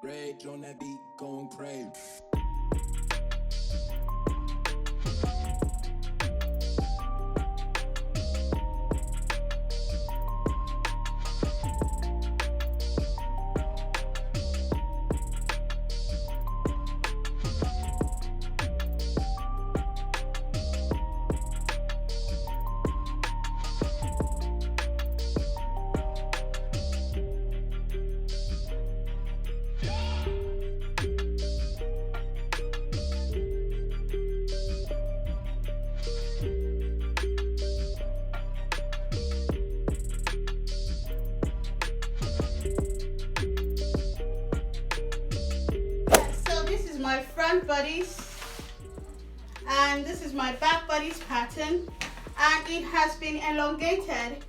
Rage on that beat, going crazy. My front bodice and this is my back bodice pattern, and it has been elongated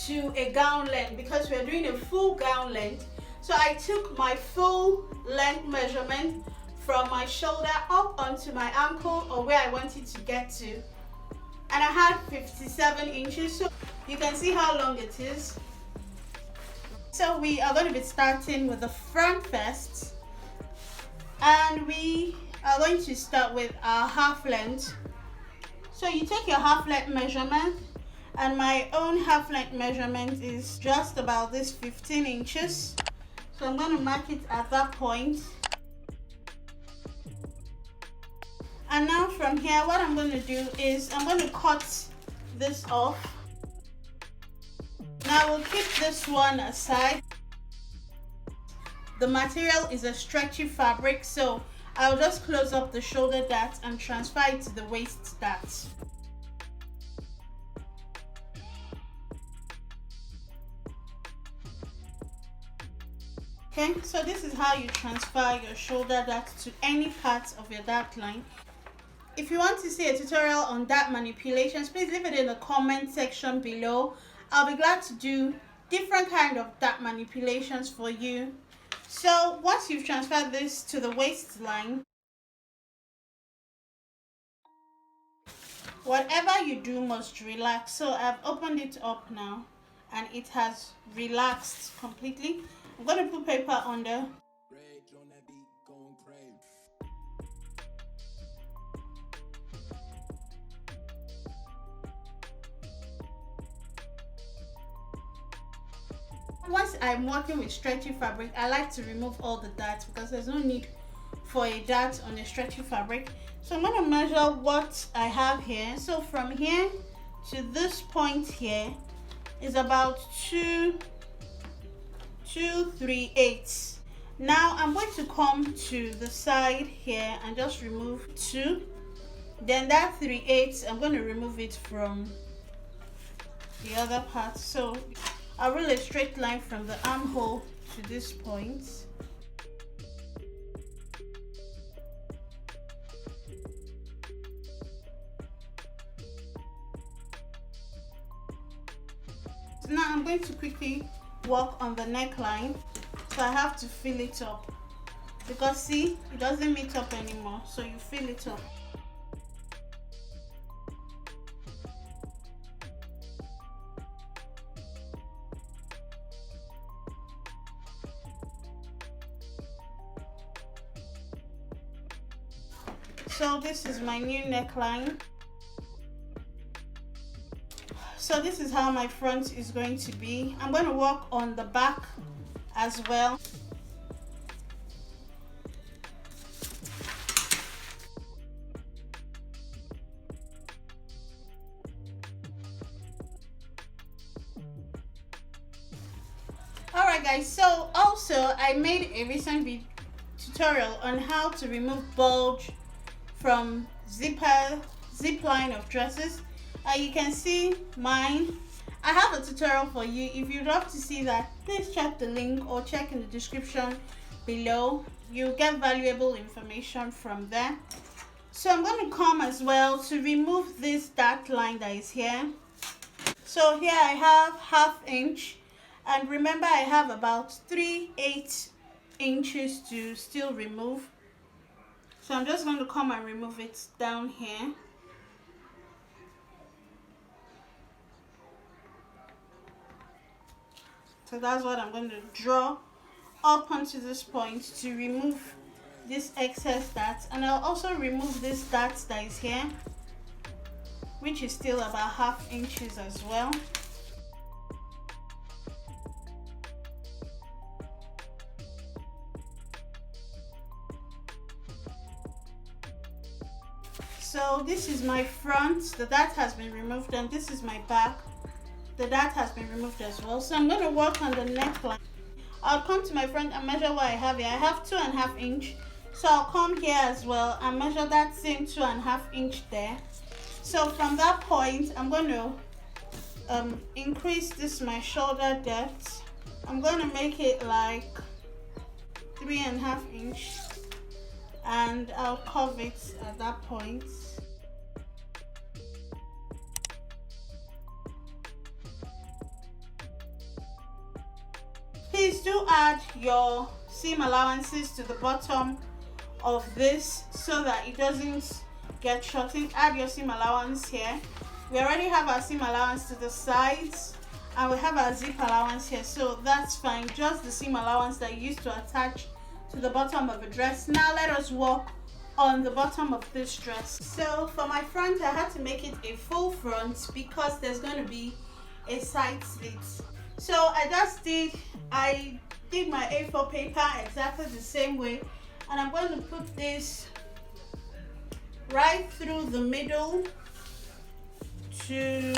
to a gown length because we're doing a full gown length. So I took my full length measurement from my shoulder up onto my ankle, or where I wanted to get to, and I had 57 inches, so you can see how long it is. So we are going to be starting with the front first. And we are going to start with our half length. So you take your half length measurement, and my own half length measurement is just about this 15 inches. So I'm going to mark it at that point. And now from here, what I'm going to do is I'm going to cut this off. Now we'll keep this one aside. The material is a stretchy fabric, so I'll just close up the shoulder dart and transfer it to the waist dart. Okay, so this is how you transfer your shoulder dart to any part of your dart line. If you want to see a tutorial on dart manipulations, please leave it in the comment section below. I'll be glad to do different kind of dart manipulations for you. So once you've transferred this to the waistline, whatever you do must relax. So I've opened it up now and it has relaxed completely. I'm going to put paper under. Rage on that beat, going crazy. Once I'm working with stretchy fabric, I like to remove all the darts because there's no need for a dart on a stretchy fabric. So I'm going to measure what I have here. So from here to this point here is about 2.3/8. Now I'm going to come to the side here and just remove 2. Then that 3/8, I'm going to remove it from the other part. So I'll roll a straight line from the armhole to this point. So now I'm going to quickly work on the neckline. So I have to fill it up because see, it doesn't meet up anymore. So you fill it up. So this is my new neckline. So this is how my front is going to be. I'm going to work on the back as well. Alright guys, so also I made a recent tutorial on how to remove bulge from zip line of dresses. You can see mine. I have a tutorial for you. If you'd love to see that, please check the link or check in the description below. You'll get valuable information from there. So I'm going to come as well to remove this dart line that is here. So here I have 1/2 inch, and remember I have about 3/8 inches to still remove. So I'm just going to come and remove it down here. So that's what I'm going to draw up onto this point to remove this excess dart, and I'll also remove this dart that is here, which is still about 1/2 inches as well. So this is my front, the dart has been removed, and this is my back, the dart has been removed as well. So I'm going to work on the neckline. I'll come to my front and measure what I have here. I have 2.5 inch, so I'll come here as well and measure that same 2.5 inch there. So from that point, I'm going to increase this my shoulder depth. I'm going to make it like 3.5 inch, and I'll curve it at that point. Please do add your seam allowances to the bottom of this so that it doesn't get shortened. Add your seam allowance here. We already have our seam allowance to the sides, and we have our zip allowance here, so that's fine. Just the seam allowance that you used to attach to the bottom of a dress. Now let us work on the bottom of this dress. So for my front, I had to make it a full front because there's going to be a side slit. So I did my A4 paper exactly the same way, and I'm going to put this right through the middle to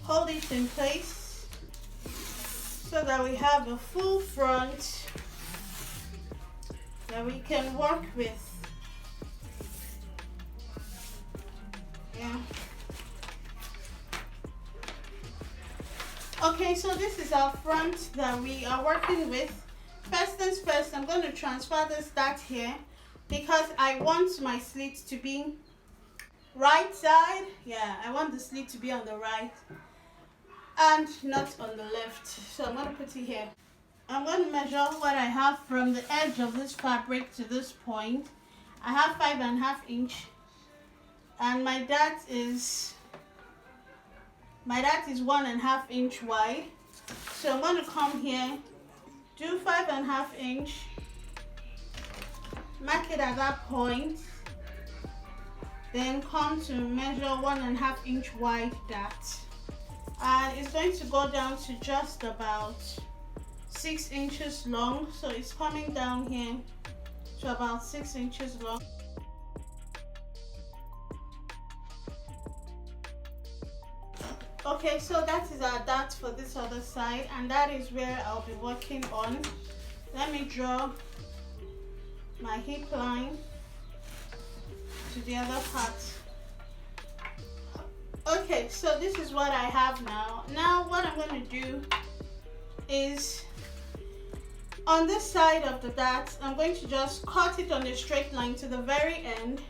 hold it in place so that we have a full front that we can work with. Yeah. Okay, so this is our front that we are working with. First things first, I'm going to transfer this dart here because I want my slit to be right side. Yeah, I want the slit to be on the right and not on the left. So I'm going to put it here. I'm going to measure what I have from the edge of this fabric to this point. I have 5.5 inch, and my dart is 1.5 inch wide. So I'm going to come here, do 5.5 inch, mark it at that point, then come to measure 1.5 inch wide dart, and it's going to go down to just about 6 inches long. So it's coming down here to about 6 inches long. Okay, so that is our dart for this other side, and that is where I'll be working on. Let me draw my hip line to the other part. Okay, so this is what I have now. Now what I'm going to do is, on this side of the dart, I'm going to just cut it on a straight line to the very end.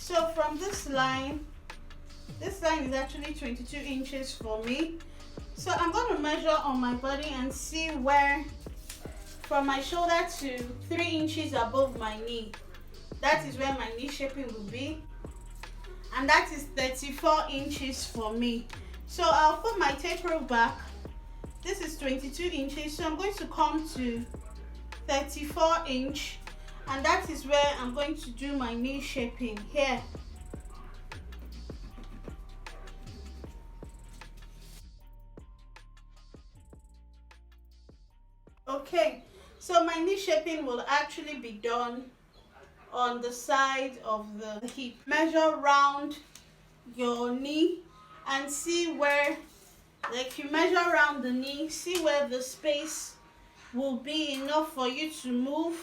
So from this line is actually 22 inches for me. So I'm going to measure on my body and see where, from my shoulder to 3 inches above my knee, that is where my knee shaping will be, and that is 34 inches for me. So I'll put my tape rule back. This is 22 inches, so I'm going to come to 34 inch, and that is where I'm going to do my knee shaping here. Okay, so my knee shaping will actually be done on the side of the hip. Measure round your knee and see where, like, you measure around the knee, see where the space will be enough for you to move,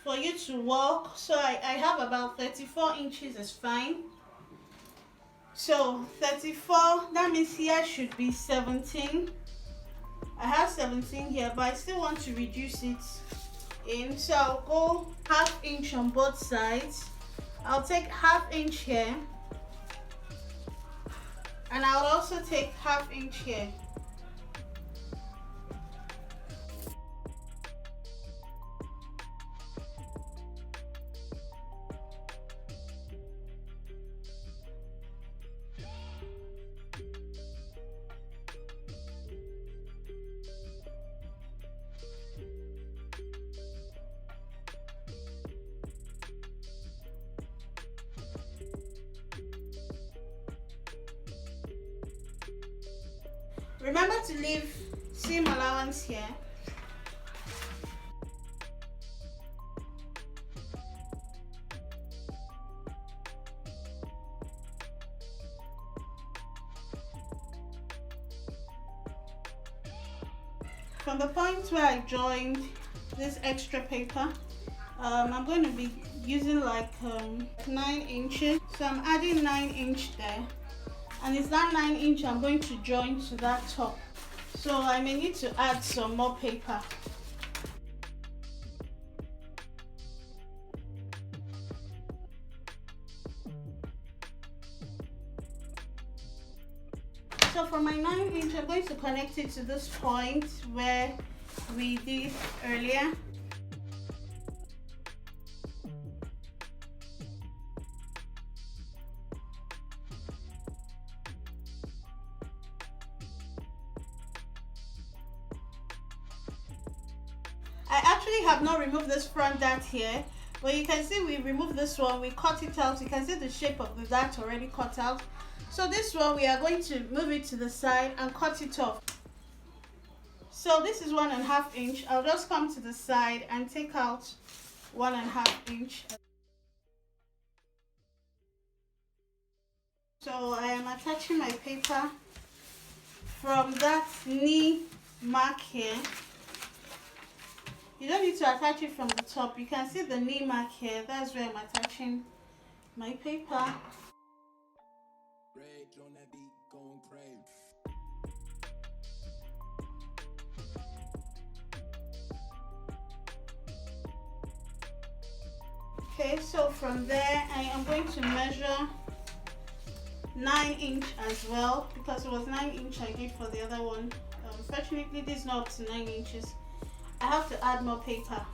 for you to, to walk. So I have about 34 inches is fine. So 34, that means here should be 17. I have 17 here, but I still want to reduce it in, so I'll go ½ inch on both sides. I'll take ½ inch here, and I'll also take ½ inch here. Remember to leave seam allowance here. From the point where I joined this extra paper, I'm going to be using like 9 inches. So I'm adding 9 inch there. And it's that 9 inch I'm going to join to that top. So I may need to add some more paper. So for my 9 inch, I'm going to connect it to this point where we did earlier. I actually have not removed this front dart here, but you can see we removed this one, we cut it out. You can see the shape of the dart already cut out. So this one we are going to move it to the side and cut it off. So this is 1½ inch. I'll just come to the side and take out 1½ inch. So I am attaching my paper from that knee mark here. You don't need to attach it from the top. You can see the knee mark here. That's where I'm attaching my paper. Rage on that beat, going crazy. Okay, so from there I am going to measure 9 inch as well, because it was 9 inch I did for the other one. Unfortunately, this is not up to 9 inches. I have to add more paper.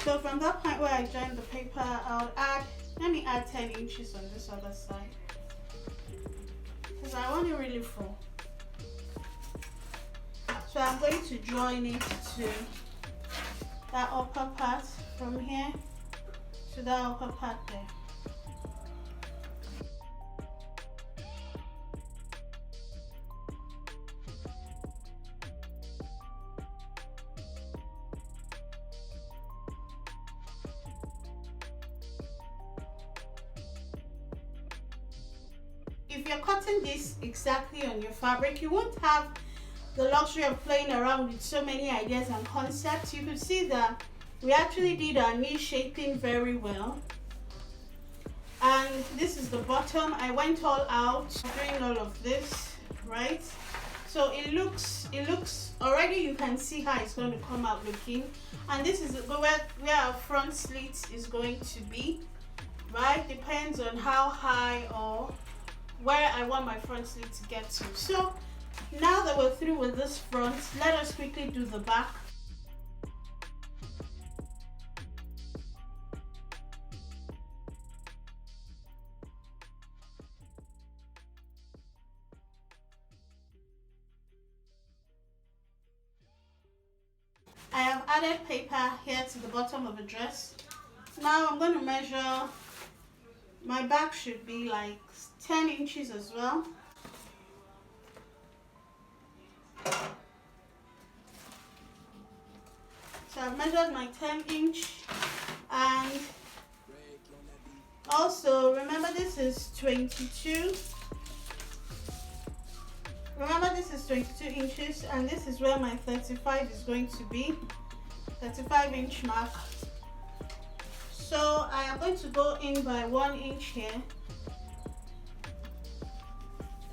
So from that point where I joined the paper, I'll add, let me add 10 inches on this other side, because I want it really full. So I'm going to join it to that upper part, from here to that upper part there. If you're cutting this exactly on your fabric, you won't have the luxury of playing around with so many ideas and concepts. You could see that we actually did our knee shaping very well. And this is the bottom. I went all out doing all of this, right? So it looks already, you can see how it's going to come out looking. And this is where our front slit is going to be, right? Depends on how high or where I want my front slit to get to. So now that we're through with this front, let us quickly do the back. I have added paper here to the bottom of the dress. Now I'm going to measure, my back should be like 10 inches as well. So I've measured my 10 inch, and Also, remember this is 22. Remember this is 22 inches and this is where my 35 is going to be. 35-inch mark. So I am going to go in by 1 inch here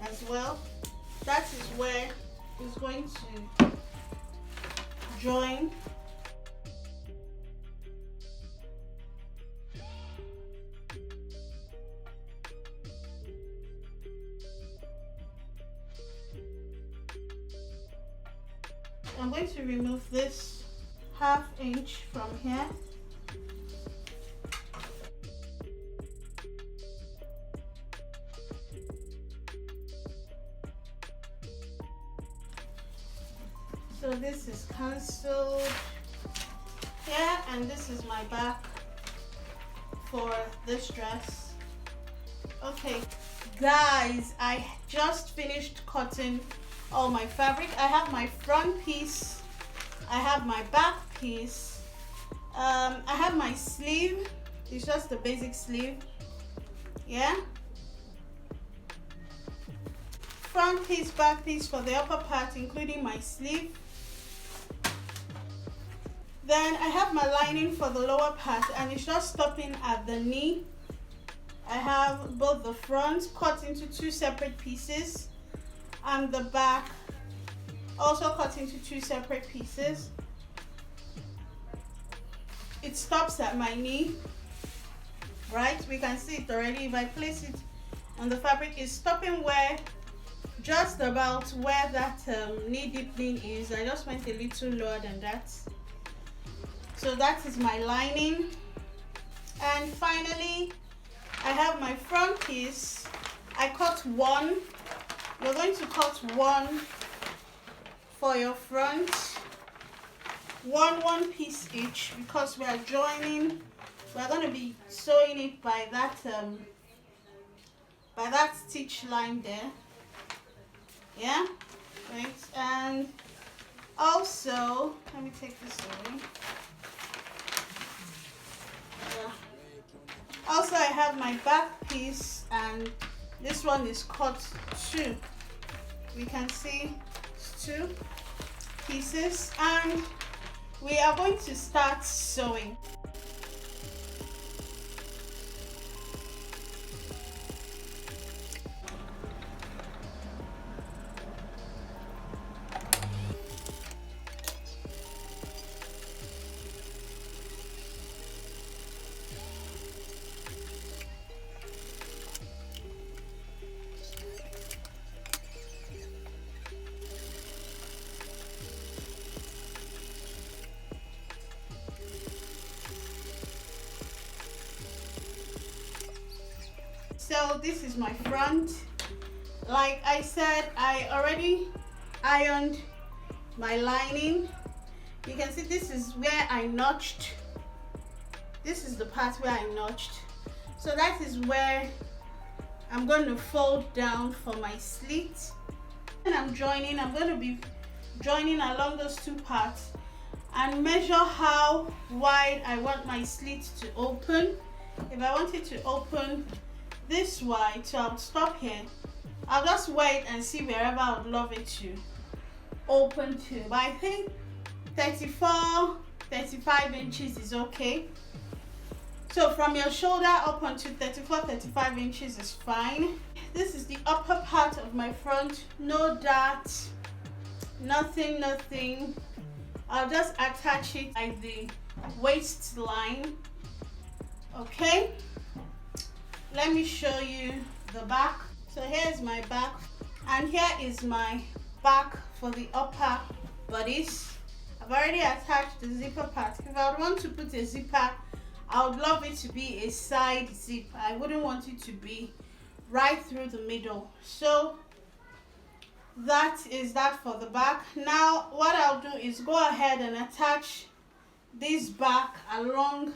as well. That is where it's going to join. I'm going to remove this 1/2 inch from here. So this is cancelled here, and this is my back for this dress. Okay guys, I just finished cutting all my fabric. I have my front piece, I have my back piece, I have my sleeve. It's just the basic sleeve, yeah. Front piece, back piece for the upper part, including my sleeve. Then I have my lining for the lower part, and it's just stopping at the knee. I have both the front cut into 2 separate pieces and the back also cut into 2 separate pieces. It stops at my knee, right? We can see it already. If I place it on the fabric, it's stopping where, just about where that knee deepening is. I just went a little lower than that. So that is my lining. And finally, I have my front piece. I cut 1. You're going to cut 1 for your front. One piece each, because we are joining. We're going to be sewing it by that stitch line there. Yeah, right. And also, let me take this away. Also, I have my back piece, and this one is cut 2. We can see 2 pieces, and we are going to start sewing. So this is my front. Like I said, I already ironed my lining. You can see this is where I notched. This is the part where I notched. So that is where I'm going to fold down for my slit. And I'm going to be joining along those 2 parts and measure how wide I want my slit to open. If I want it to open this wide, so I'll stop here. I'll just wait and see wherever I would love it to open to. But I think 35 inches is okay. So from your shoulder up onto 35 inches is fine. This is the upper part of my front. No dart, nothing. I'll just attach it at the waistline. Okay. Let me show you the back. So here's my back, and here is my back for the upper bodice. I've already attached the zipper part. If I would want to put a zipper, I would love it to be a side zip. I wouldn't want it to be right through the middle. So that is that for the back. Now what I'll do is go ahead and attach this back along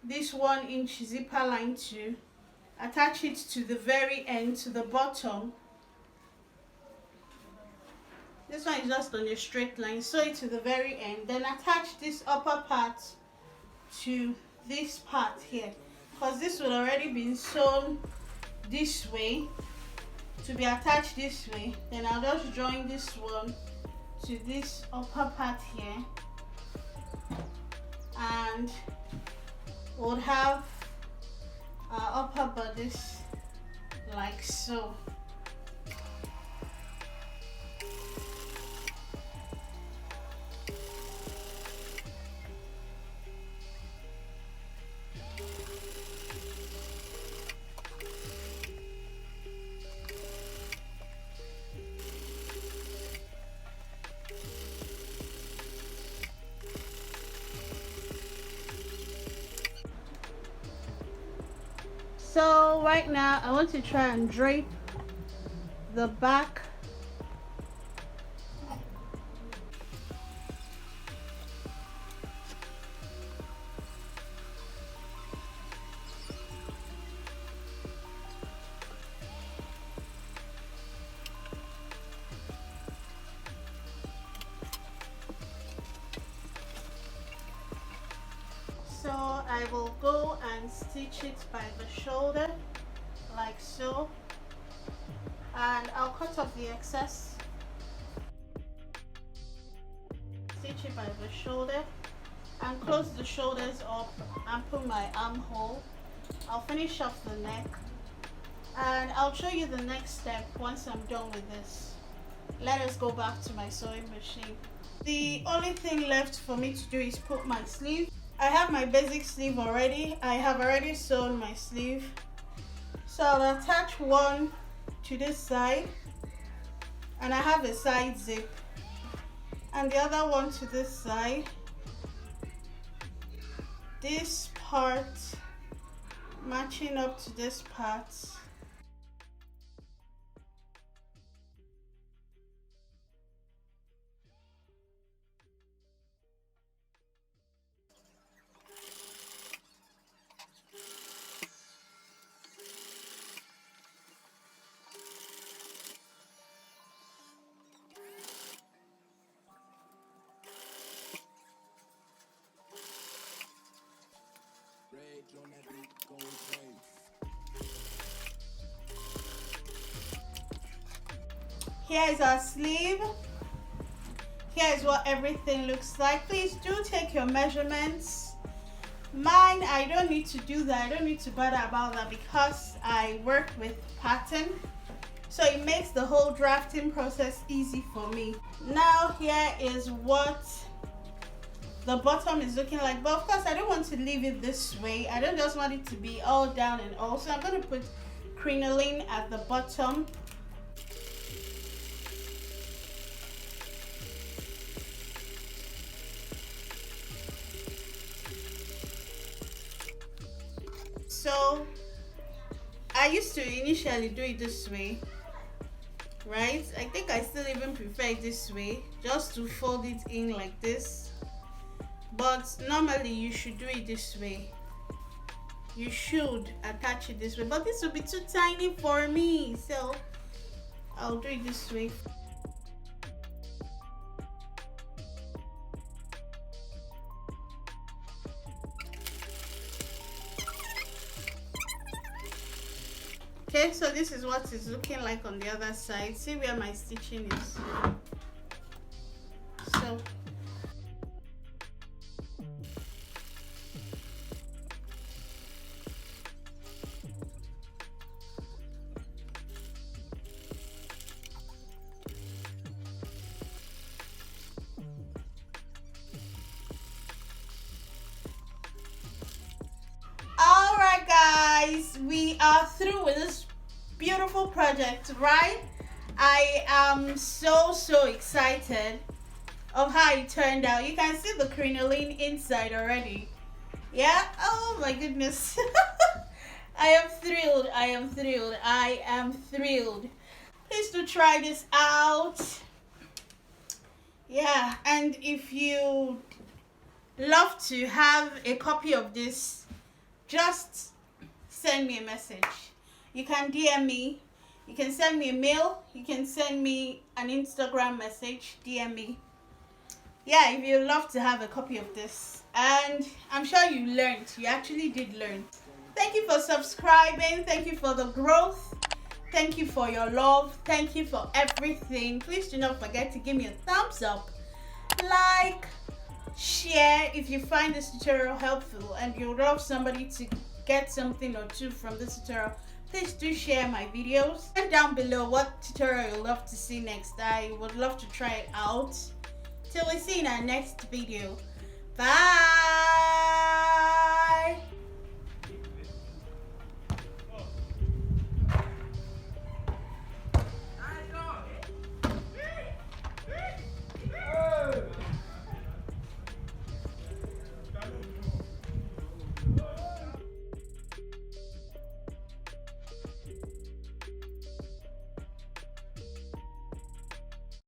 this 1 inch zipper line to attach it to the very end, to the bottom. This one is just on a straight line. Sew it to the very end, then attach this upper part to this part here. because this would already been sewn this way to be attached this way. Then I'll just join this one to this upper part here, and we'll have our upper bodice like so. So right now I want to try and drape the back. So I will go and stitch it by the shoulder like so, and I'll cut off the excess. Stitch it by the shoulder and close the shoulders up and put my armhole. I'll finish off the neck and I'll show you the next step once I'm done with this. Let us go back to my sewing machine. The only thing left for me to do is put my sleeve. I have my basic sleeve already. I have already sewn my sleeve. So I'll attach one to this side, and I have a side zip, and the other one to this side. This part matching up to this part. Rage on that beat, going crazy. Here is our sleeve. Here is what everything looks like. Please do take your measurements. Mine, I don't need to do that. I don't need to bother about that because I work with pattern. So it makes the whole drafting process easy for me. Now here is what the bottom is looking like, but of course I don't want to leave it this way. I don't just want it to be all down and all. So I'm going to put crinoline at the bottom. So I used to initially do it this way, right? I think I still even prefer it this way, just to fold it in like this. But normally you should do it this way. You should attach it this way, but this will be too tiny for me, so I'll do it this way. Okay, so this is what it's looking like on the other side. See where my stitching is. So alright guys, we are through with this beautiful project, right? I am so excited of how it turned out. You can see the crinoline inside already. Yeah, oh my goodness. I am thrilled. I am thrilled. I am thrilled. Please do try this out. Yeah, and if you love to have a copy of this, just send me a message. You can DM me, you can send me a mail, you can send me an Instagram message, DM me. Yeah, if you love to have a copy of this. And I'm sure you learned, you actually did learn. Thank you for subscribing. Thank you for the growth. Thank you for your love. Thank you for everything. Please do not forget to give me a thumbs up, like, share if you find this tutorial helpful and you would love somebody to get something or two from this tutorial. Please do share my videos. Comment down below what tutorial you'd love to see next. I would love to try it out. Till we see in our next video. Bye.